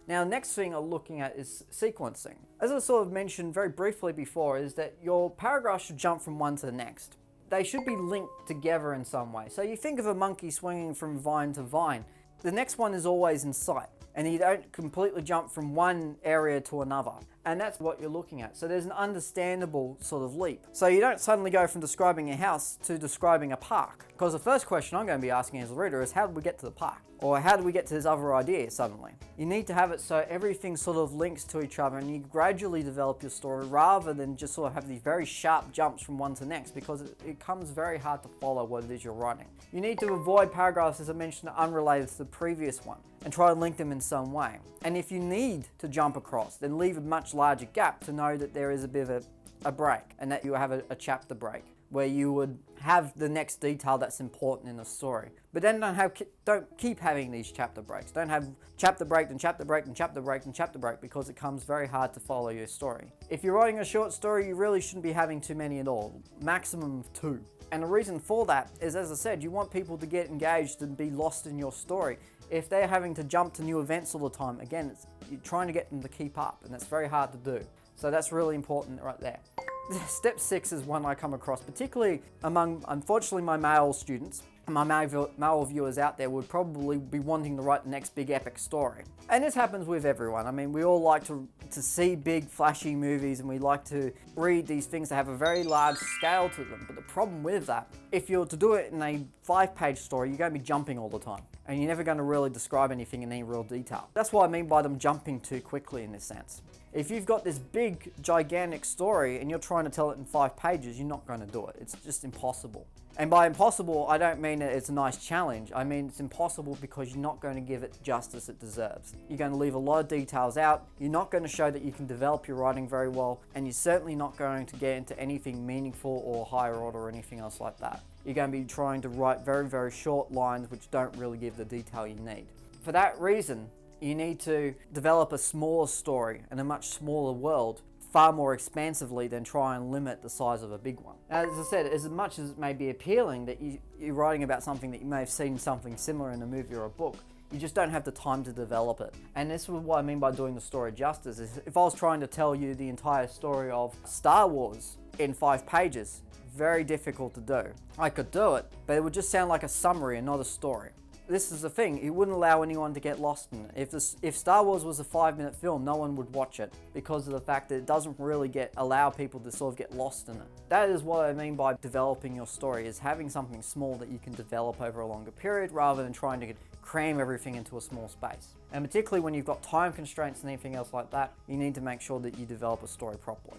Now, the next thing I'm looking at is sequencing. As I sort of mentioned very briefly before, is that your paragraphs should jump from one to the next. They should be linked together in some way. So you think of a monkey swinging from vine to vine. The next one is always in sight, and you don't completely jump from one area to another. And that's what you're looking at. So there's an understandable sort of leap. So you don't suddenly go from describing a house to describing a park. Because the first question I'm going to be asking as a reader is, how did we get to the park? Or how did we get to this other idea suddenly? You need to have it so everything sort of links to each other, and you gradually develop your story rather than just sort of have these very sharp jumps from one to the next, because it becomes very hard to follow what it is you're writing. You need to avoid paragraphs, as I mentioned, unrelated to the previous one, and try to link them in some way. And if you need to jump across, then leave a much larger gap to know that there is a bit of a break, and that you have a chapter break where you would have the next detail that's important in the story. But then don't keep having these chapter breaks. Don't have chapter break and chapter break and chapter break and chapter break, because it becomes very hard to follow your story. If you're writing a short story, you really shouldn't be having too many at all, maximum of 2. And the reason for that is, as I said, you want people to get engaged and be lost in your story. If they're having to jump to new events all the time, again, you're trying to get them to keep up, and that's very hard to do. So that's really important right there. Step 6 is one I come across, particularly among, unfortunately, my male students. My male viewers out there would probably be wanting to write the next big epic story. And this happens with everyone. I mean, we all like to see big flashy movies, and we like to read these things that have a very large scale to them. But the problem with that, if you're to do it in a 5-page story, you're going to be jumping all the time, and you're never going to really describe anything in any real detail. That's what I mean by them jumping too quickly in this sense. If you've got this big, gigantic story and you're trying to tell it in 5 pages, you're not going to do it. It's just impossible. And by impossible, I don't mean that it's a nice challenge. I mean it's impossible because you're not going to give it justice it deserves. You're going to leave a lot of details out. You're not going to show that you can develop your writing very well, and you're certainly not going to get into anything meaningful or higher order or anything else like that. You're going to be trying to write very, very short lines which don't really give the detail you need. For that reason, you need to develop a smaller story and a much smaller world far more expansively than try and limit the size of a big one. As I said, as much as it may be appealing that you're writing about something that you may have seen something similar in a movie or a book, you just don't have the time to develop it. And this is what I mean by doing the story justice. Is if I was trying to tell you the entire story of Star Wars in 5 pages, very difficult to do. I could do it, but it would just sound like a summary and not a story. This is the thing, it wouldn't allow anyone to get lost in it. If Star Wars was a 5-minute film, no one would watch it because of the fact that it doesn't really allow people to sort of get lost in it. That is what I mean by developing your story, is having something small that you can develop over a longer period rather than trying to cram everything into a small space. And particularly when you've got time constraints and anything else like that, you need to make sure that you develop a story properly.